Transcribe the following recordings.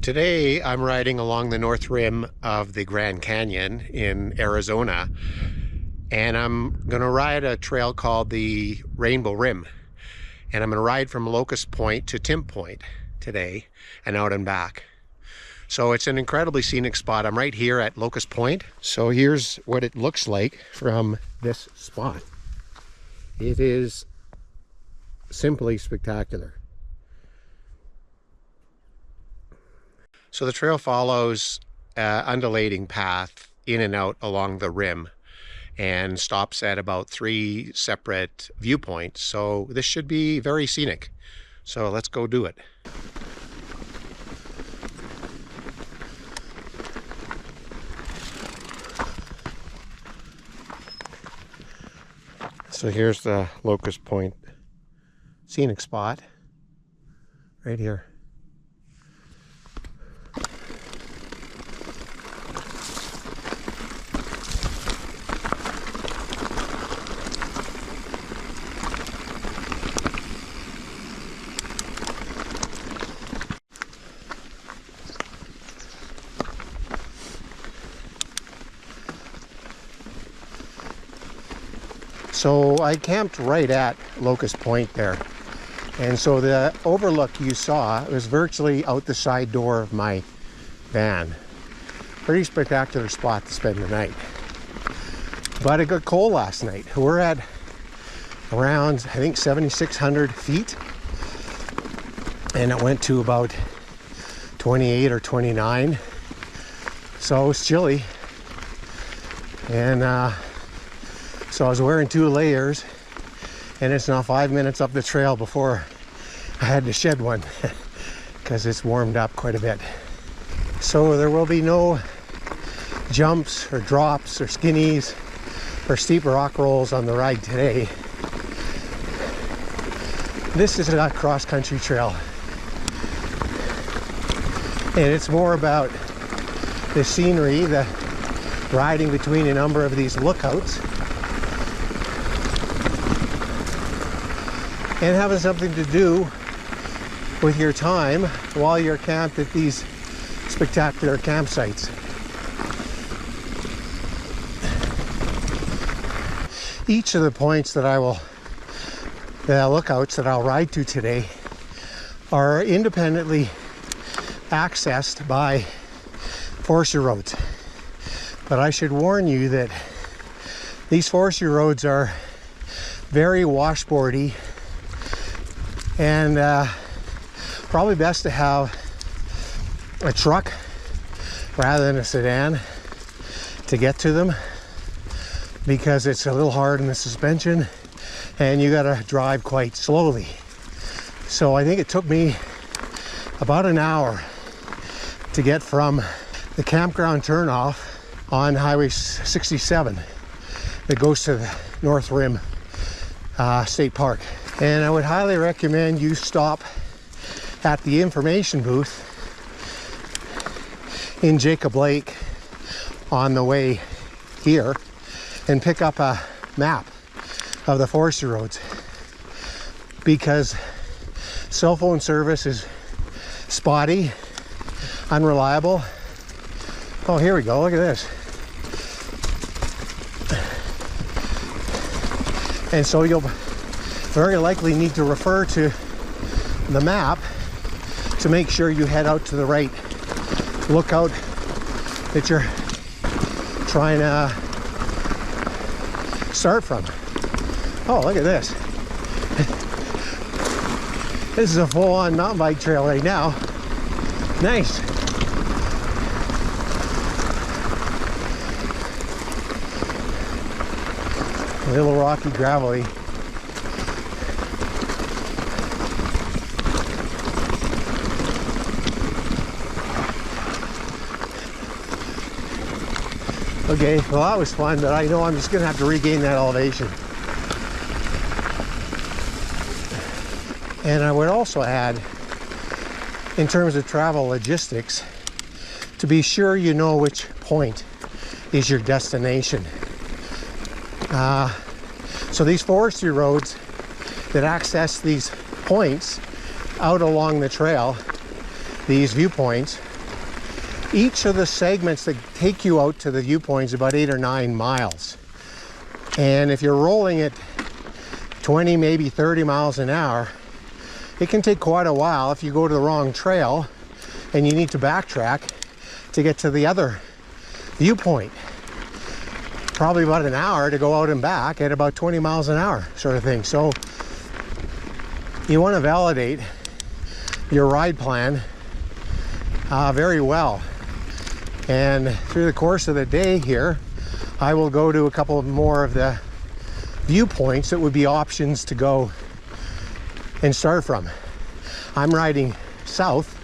Today I'm riding along the north rim of the Grand Canyon in Arizona, and I'm going to ride a trail called the Rainbow Rim, and I'm going to ride from Locust Point to Timp Point today and out and back. So it's an incredibly scenic spot. I'm right here at Locust Point. So here's what it looks like from this spot. It is simply spectacular. So the trail follows an undulating path in and out along the rim and stops at about 3 separate viewpoints. So this should be very scenic. So let's go do it. So here's the Locust Point scenic spot right here. So I camped right at Locust Point there, and so the overlook you saw was virtually out the side door of my van. Pretty spectacular spot to spend the night. But it got cold last night. We're at around, I think, 7,600 feet, and it went to about 28 or 29, so it was chilly. And so I was wearing 2 layers, and it's now 5 minutes up the trail before I had to shed one because it's warmed up quite a bit. So there will be no jumps or drops or skinnies or steep rock rolls on the ride today. This is a cross-country trail, and it's more about the scenery, the riding between a number of these lookouts, and having something to do with your time while you're camped at these spectacular campsites. Each of the points that the lookouts that I'll ride to today are independently accessed by forestry roads. But I should warn you that these forestry roads are very washboardy, and probably best to have a truck rather than a sedan to get to them, because it's a little hard in the suspension and you got to drive quite slowly. So I think it took me about an hour to get from the campground turnoff on Highway 67 that goes to the North Rim State Park. And I would highly recommend you stop at the information booth in Jacob Lake on the way here and pick up a map of the forestry roads, because cell phone service is spotty, unreliable. Oh, here we go, look at this. And so you'll very likely need to refer to the map to make sure you head out to the right lookout that you're trying to start from. Oh, look at this. This is a full-on mountain bike trail right now. Nice. A little rocky, gravelly. Okay, well that was fun, but I know I'm just gonna have to regain that elevation. And I would also add, in terms of travel logistics, to be sure you know which point is your destination. So these forestry roads that access these points out along the trail, these viewpoints, Each of the segments that take you out to the viewpoints about 8 or 9 miles. And if you're rolling at 20, maybe 30 miles an hour, it can take quite a while if you go to the wrong trail and you need to backtrack to get to the other viewpoint. Probably about an hour to go out and back at about 20 miles an hour sort of thing. So you want to validate your ride plan very well. And through the course of the day here, I will go to a couple more of the viewpoints that would be options to go and start from. I'm riding south,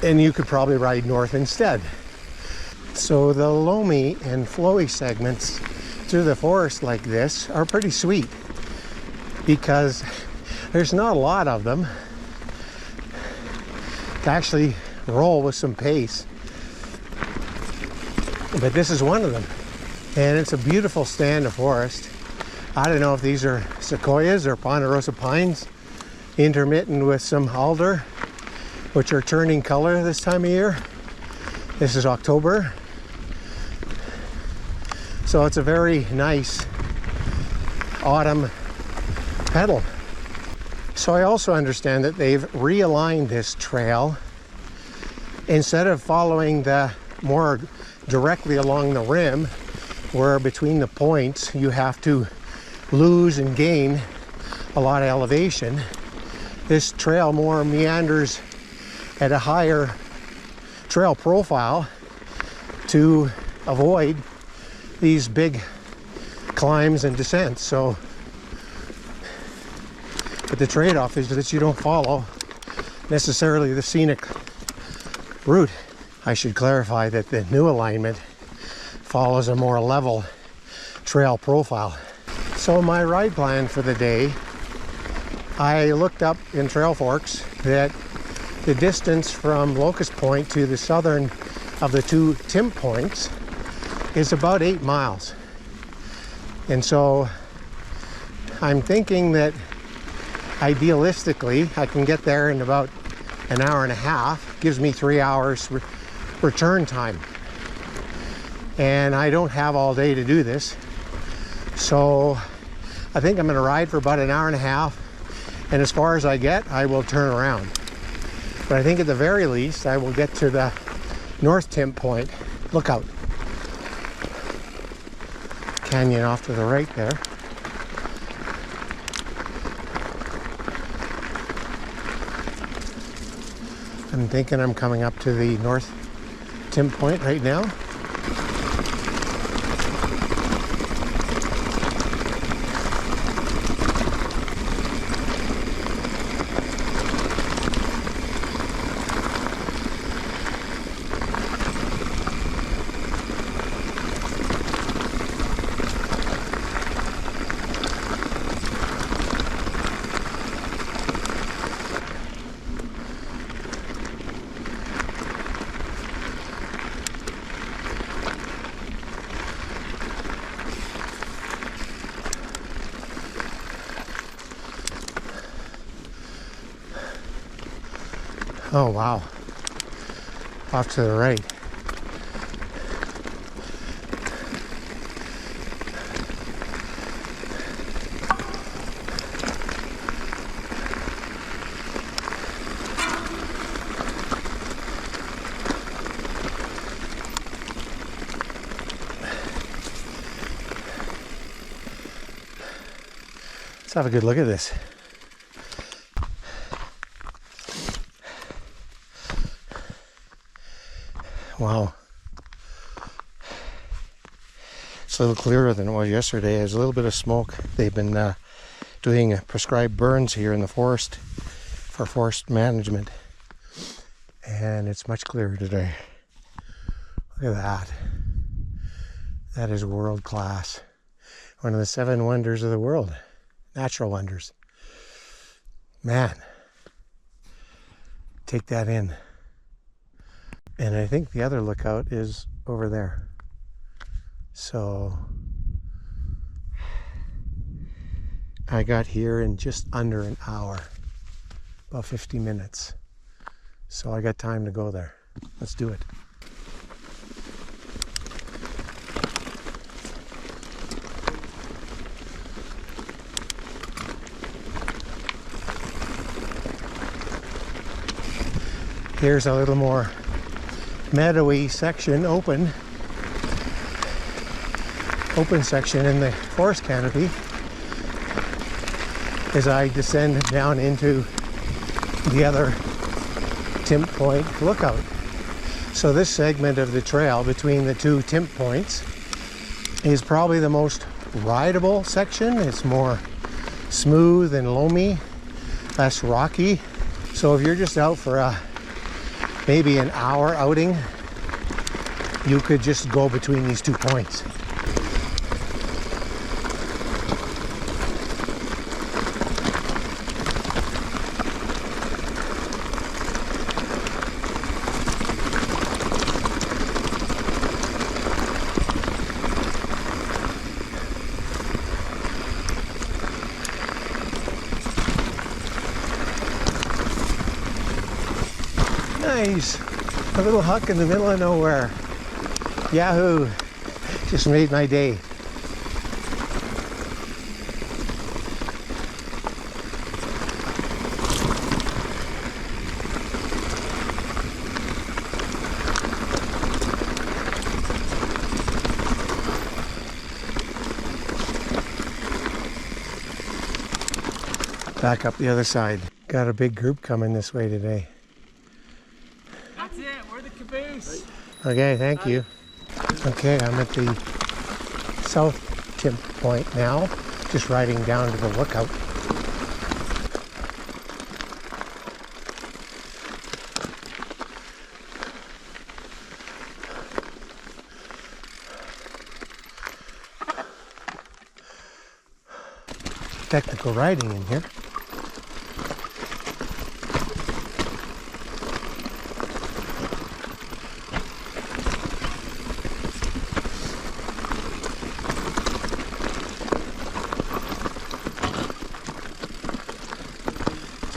and you could probably ride north instead. So the loamy and flowy segments through the forest like this are pretty sweet because there's not a lot of them to actually roll with some pace. But this is one of them. And it's a beautiful stand of forest. I don't know if these are sequoias or ponderosa pines, intermittent with some alder, which are turning color this time of year. This is October. So it's a very nice autumn pedal. So I also understand that they've realigned this trail. Instead of following the more directly along the rim, where between the points you have to lose and gain a lot of elevation, this trail more meanders at a higher trail profile to avoid these big climbs and descents. So, but the trade-off is that you don't follow necessarily the scenic route. I should clarify that the new alignment follows a more level trail profile. So my ride plan for the day, I looked up in Trail Forks that the distance from Locust Point to the southern of the two Timp points is about 8 miles. And so I'm thinking that idealistically I can get there in about an hour and a half. Gives me 3 hours return time. And I don't have all day to do this. So I think I'm going to ride for about an hour and a half. And as far as I get, I will turn around. But I think at the very least, I will get to the North Timp Point lookout. Canyon off to the right there. I'm thinking I'm coming up to the North Timp Point right now. Oh wow, off to the right. Let's have a good look at this. Wow. It's a little clearer than it was yesterday. There's a little bit of smoke. They've been doing prescribed burns here in the forest for forest management. And it's much clearer today. Look at that. That is world class. One of the 7 wonders of the world. Natural wonders. Man. Take that in. And I think the other lookout is over there. So I got here in just under an hour, about 50 minutes. So I got time to go there. Let's do it. Here's a little more meadowy section, open section in the forest canopy as I descend down into the other Timp Point lookout. So this segment of the trail between the two Timp Points is probably the most rideable section. It's more smooth and loamy, less rocky. So if you're just out for maybe an hour outing, you could just go between these 2 points. Nice, a little huck in the middle of nowhere. Yahoo! Just made my day. Back up the other side. Got a big group coming this way today. That's it, we're the caboose. Okay, thank you. Okay, I'm at the South Timp Point now, just riding down to the lookout. Technical riding in here.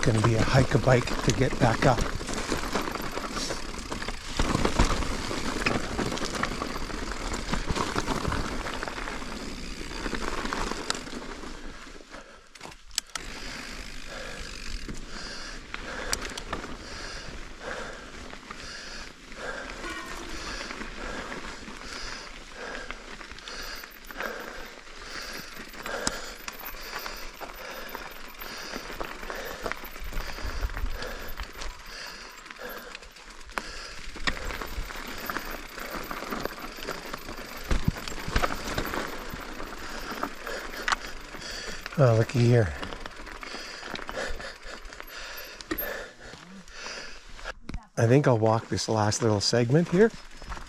Going to be a hike a bike to get back up. Oh, looky here. I think I'll walk this last little segment here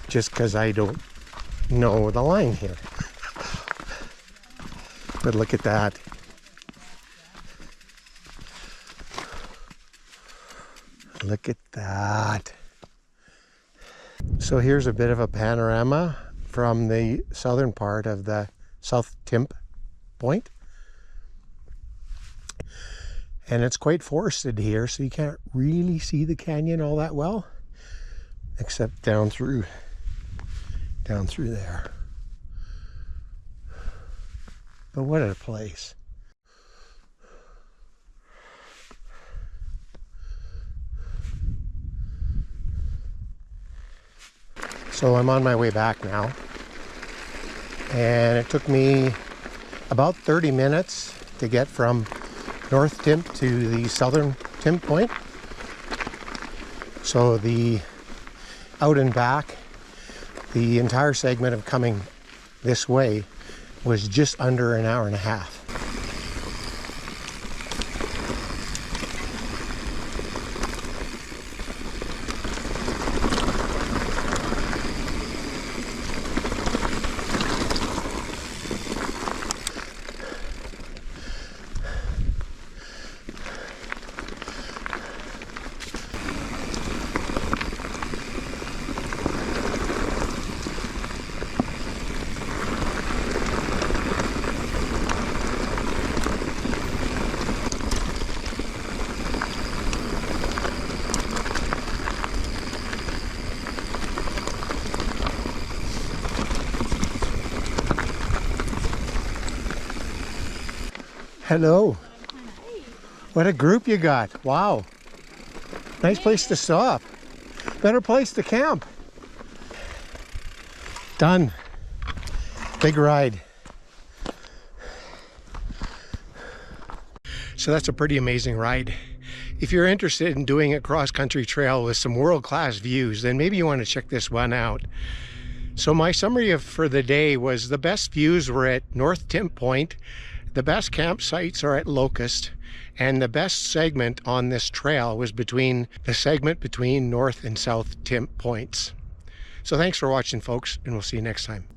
just because I don't know the line here. But look at that. Look at that. So here's a bit of a panorama from the southern part of the South Timp Point. And it's quite forested here, so you can't really see the canyon all that well, except down through there. But what a place. So I'm on my way back now, and it took me about 30 minutes to get from North Timp to the Southern Timp Point. So the out and back, the entire segment of coming this way was just under an hour and a half. Hello. What a group you got. Wow. Nice place to stop. Better place to camp. Done. Big ride. So that's a pretty amazing ride. If you're interested in doing a cross-country trail with some world-class views, then maybe you want to check this one out. So my summary for the day was the best views were at North Timp Point, the best campsites are at Locust, and the best segment on this trail was between the segment between North and South Timp Points. So thanks for watching, folks, and we'll see you next time.